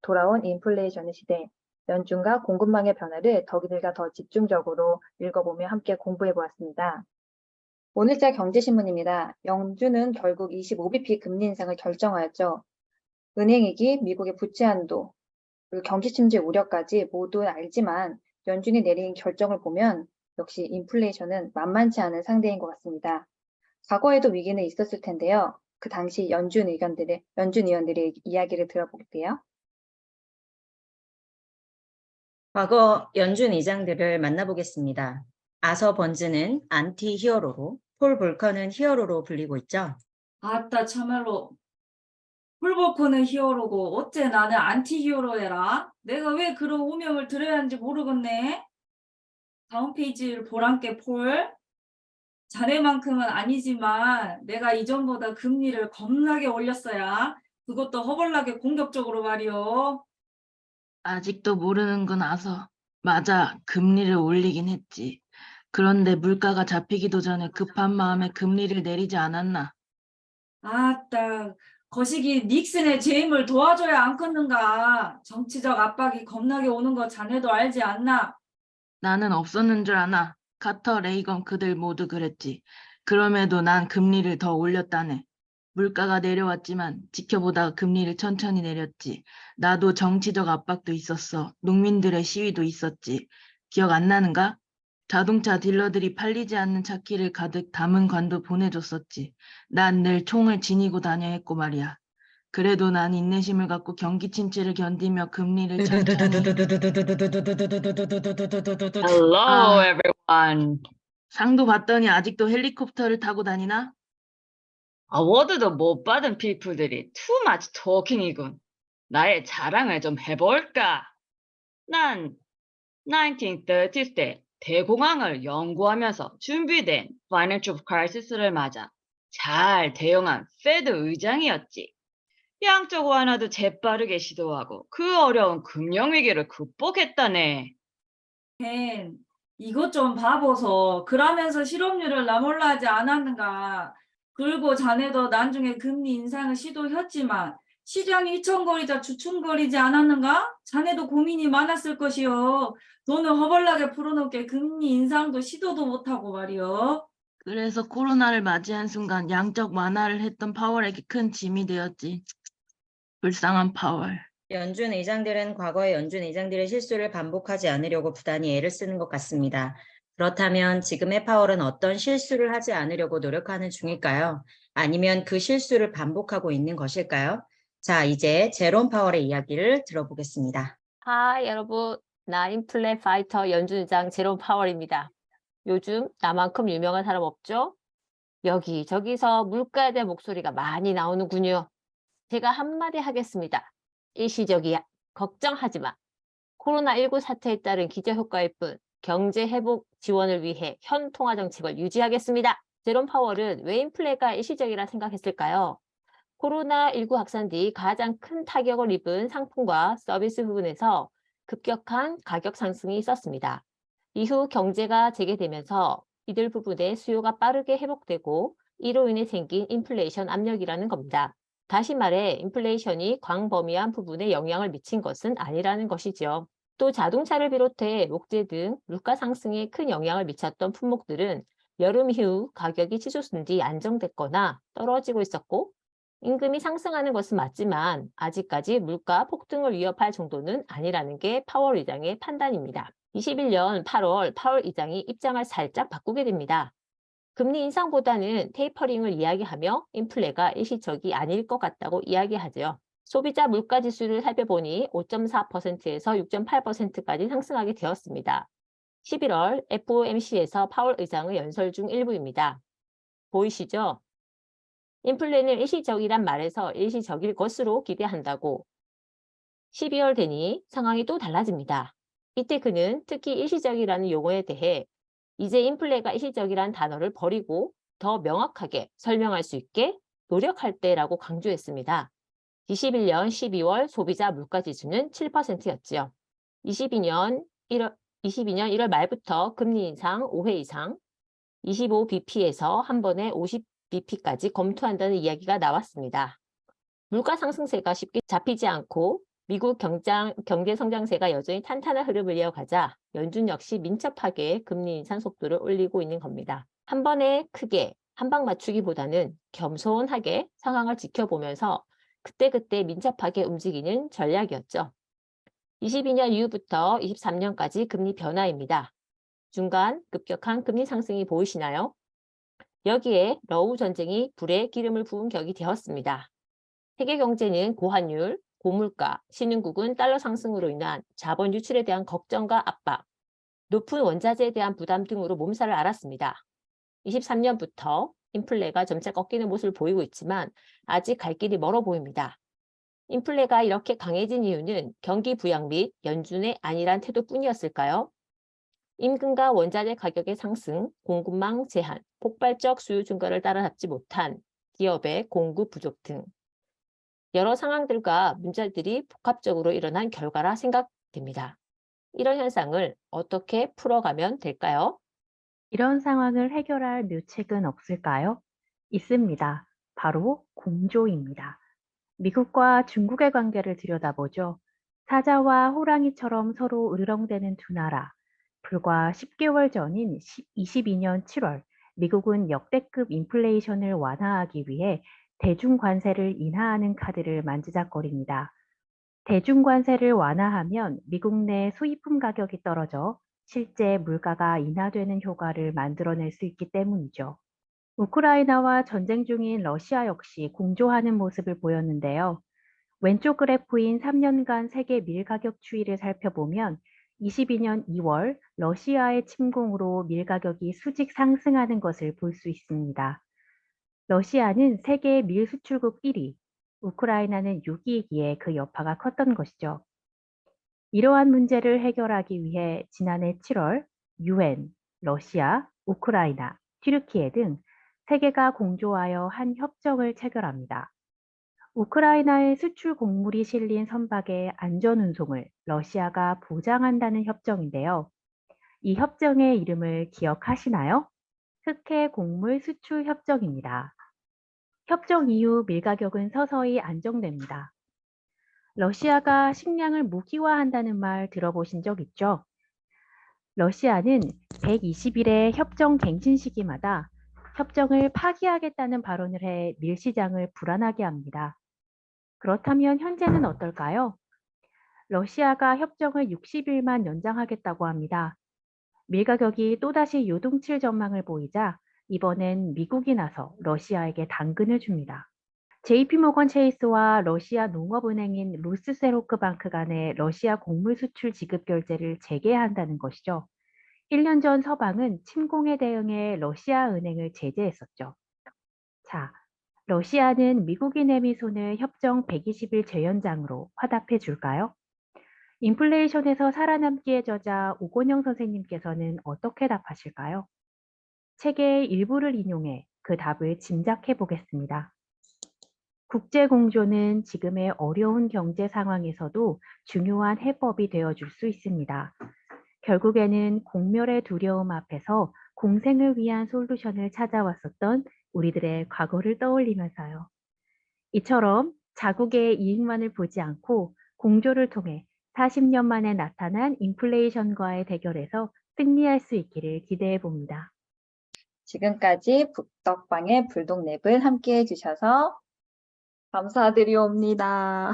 돌아온 인플레이션의 시대, 연준과 공급망의 변화를 덕이들과 더 집중적으로 읽어보며 함께 공부해 보았습니다. 오늘자 경제신문입니다. 연준은 결국 25bp 금리 인상을 결정하였죠. 은행위기, 미국의 부채 한도, 그리고 경기 침체 우려까지 모두 알지만 연준이 내린 결정을 보면 역시 인플레이션은 만만치 않은 상대인 것 같습니다. 과거에도 위기는 있었을 텐데요. 그 당시 연준 의원들의 이야기를 들어볼게요. 과거 연준 의장들을 만나보겠습니다. 아서 번즈는 안티 히어로로, 폴 볼커는 히어로로 불리고 있죠. 아따 참말로 폴볼코는 히어로고 어째 나는 안티 히어로해라. 내가 왜 그런 오명을 들어야 하는지 모르겠네. 다음 페이지를 보란께 폴. 자네만큼은 아니지만 내가 이전보다 금리를 겁나게 올렸어야. 그것도 허벌나게 공격적으로 말이오. 아직도 모르는 건 아서. 맞아, 금리를 올리긴 했지. 그런데 물가가 잡히기도 전에 급한 마음에 금리를 내리지 않았나? 아따 거시기 닉슨의 재임을 도와줘야 안 컸는가. 정치적 압박이 겁나게 오는 거 자네도 알지 않나? 나는 없었는 줄 아나. 카터, 레이건 그들 모두 그랬지. 그럼에도 난 금리를 더 올렸다네. 물가가 내려왔지만 지켜보다가 금리를 천천히 내렸지. 나도 정치적 압박도 있었어. 농민들의 시위도 있었지. 기억 안 나는가? 자동차 딜러들이 팔리지 않는 차키를 가득 담은 관도 보내줬었지. 난 늘 총을 지니고 다녀야 했고 말이야. 그래도 난 인내심을 갖고 경기 침체를 견디며 금리를 천천히. Hello, everyone. 상도 봤더니 아직도 헬리콥터를 타고 다니나? 아워드도 못 받은 피플들이 too much talking이군. 나의 자랑을 좀 해볼까? 난 1930s 때 대공황을 연구하면서 준비된 Financial Crisis를 맞아 잘 대응한 페드 의장이었지. 양적 완화도 재빠르게 시도하고 그 어려운 금융위기를 극복했다네. hen, 이것 좀 봐보소. 그러면서 실업률을 나몰라 하지 않았는가. 그리고 자네도 나중에 금리 인상을 시도했지만 시장이 휘청거리자 주춤거리지 않았는가? 자네도 고민이 많았을 것이요. 돈을 허벌나게 풀어놓게 금리 인상도 시도도 못하고 말이요. 그래서 코로나를 맞이한 순간 양적 완화를 했던 파월에게 큰 짐이 되었지. 불쌍한 파월. 연준 의장들은 과거의 연준 의장들의 실수를 반복하지 않으려고 부단히 애를 쓰는 것 같습니다. 그렇다면 지금의 파월은 어떤 실수를 하지 않으려고 노력하는 중일까요? 아니면 그 실수를 반복하고 있는 것일까요? 자, 이제 제롬 파월의 이야기를 들어보겠습니다. 하이 여러분, 나 인플레 파이터 연준 의장 제롬 파월입니다. 요즘 나만큼 유명한 사람 없죠? 여기저기서 물가에 대한 목소리가 많이 나오는군요. 제가 한마디 하겠습니다. 일시적이야. 걱정하지 마. 코로나19 사태에 따른 기저효과일 뿐 경제 회복 지원을 위해 현 통화 정책을 유지하겠습니다. 제롬 파월은 왜 인플레가 일시적이라 생각했을까요? 코로나19 확산 뒤 가장 큰 타격을 입은 상품과 서비스 부분에서 급격한 가격 상승이 있었습니다. 이후 경제가 재개되면서 이들 부분의 수요가 빠르게 회복되고 이로 인해 생긴 인플레이션 압력이라는 겁니다. 다시 말해 인플레이션이 광범위한 부분에 영향을 미친 것은 아니라는 것이죠. 또 자동차를 비롯해 목재 등 물가 상승에 큰 영향을 미쳤던 품목들은 여름 이후 가격이 치솟은 뒤 안정됐거나 떨어지고 있었고 임금이 상승하는 것은 맞지만 아직까지 물가 폭등을 위협할 정도는 아니라는 게 파월 의장의 판단입니다. 21년 8월 파월 의장이 입장을 살짝 바꾸게 됩니다. 금리 인상보다는 테이퍼링을 이야기하며 인플레가 일시적이 아닐 것 같다고 이야기하죠. 소비자 물가 지수를 살펴보니 5.4%에서 6.8%까지 상승하게 되었습니다. 11월 FOMC에서 파월 의장의 연설 중 일부입니다. 보이시죠? 인플레는 일시적이란 말에서 일시적일 것으로 기대한다고. 12월 되니 상황이 또 달라집니다. 이때 그는 특히 일시적이라는 용어에 대해 이제 인플레가 일시적이라는 단어를 버리고 더 명확하게 설명할 수 있게 노력할 때라고 강조했습니다. 21년 12월 소비자 물가지수는 7%였지요. 22년 1월 말부터 금리 인상 5회 이상, 25bp에서 한 번에 50bp까지 검토한다는 이야기가 나왔습니다. 물가 상승세가 쉽게 잡히지 않고 미국 경제 성장세가 여전히 탄탄한 흐름을 이어가자 연준 역시 민첩하게 금리 인상 속도를 올리고 있는 겁니다. 한 번에 크게 한 방 맞추기보다는 겸손하게 상황을 지켜보면서 그때그때 민첩하게 움직이는 전략이었죠. 22년 이후부터 23년까지 금리 변화입니다. 중간 급격한 금리 상승이 보이시나요? 여기에 러우 전쟁이 불에 기름을 부은 격이 되었습니다. 세계 경제는 고환율, 고물가, 신흥국은 달러 상승으로 인한 자본 유출에 대한 걱정과 압박, 높은 원자재에 대한 부담 등으로 몸살을 앓았습니다. 23년부터 인플레가 점차 꺾이는 모습을 보이고 있지만 아직 갈 길이 멀어 보입니다. 인플레가 이렇게 강해진 이유는 경기 부양 및 연준의 안일한 태도뿐이었을까요? 임금과 원자재 가격의 상승, 공급망 제한, 폭발적 수요 증가를 따라잡지 못한 기업의 공급 부족 등 여러 상황들과 문제들이 복합적으로 일어난 결과라 생각됩니다. 이런 현상을 어떻게 풀어가면 될까요? 이런 상황을 해결할 묘책은 없을까요? 있습니다. 바로 공조입니다. 미국과 중국의 관계를 들여다보죠. 사자와 호랑이처럼 서로 으르렁대는 두 나라. 불과 10개월 전인 22년 7월, 미국은 역대급 인플레이션을 완화하기 위해 대중관세를 인하하는 카드를 만지작거립니다. 대중관세를 완화하면 미국 내 소비품 가격이 떨어져 실제 물가가 인하되는 효과를 만들어낼 수 있기 때문이죠. 우크라이나와 전쟁 중인 러시아 역시 공조하는 모습을 보였는데요. 왼쪽 그래프인 3년간 세계 밀 가격 추이를 살펴보면 22년 2월 러시아의 침공으로 밀 가격이 수직 상승하는 것을 볼 수 있습니다. 러시아는 세계 밀 수출국 1위, 우크라이나는 6위이기에 그 여파가 컸던 것이죠. 이러한 문제를 해결하기 위해 지난해 7월 UN, 러시아, 우크라이나, 튀르키예 등 세계가 공조하여 한 협정을 체결합니다. 우크라이나의 수출 곡물이 실린 선박의 안전 운송을 러시아가 보장한다는 협정인데요. 이 협정의 이름을 기억하시나요? 흑해 곡물 수출 협정입니다. 협정 이후 밀 가격은 서서히 안정됩니다. 러시아가 식량을 무기화한다는 말 들어보신 적 있죠? 러시아는 120일의 협정 갱신 시기마다 협정을 파기하겠다는 발언을 해 밀시장을 불안하게 합니다. 그렇다면 현재는 어떨까요? 러시아가 협정을 60일만 연장하겠다고 합니다. 밀 가격이 또다시 요동칠 전망을 보이자 이번엔 미국이 나서 러시아에게 당근을 줍니다. JP모건 체이스와 러시아 농업은행인 루스세로크방크 간의 러시아 곡물 수출 지급 결제를 재개한다는 것이죠. 1년 전 서방은 침공에 대응해 러시아 은행을 제재했었죠. 자, 러시아는 미국이 내민 손을 협정 120일 재연장으로 화답해 줄까요? 인플레이션에서 살아남기의 저자 오건영 선생님께서는 어떻게 답하실까요? 책의 일부를 인용해 그 답을 짐작해 보겠습니다. 국제공조는 지금의 어려운 경제 상황에서도 중요한 해법이 되어줄 수 있습니다. 결국에는 공멸의 두려움 앞에서 공생을 위한 솔루션을 찾아왔었던 우리들의 과거를 떠올리면서요. 이처럼 자국의 이익만을 보지 않고 공조를 통해 40년 만에 나타난 인플레이션과의 대결에서 승리할 수 있기를 기대해 봅니다. 지금까지 북덕방의 불독랩을 함께 해주셔서 감사드리옵니다.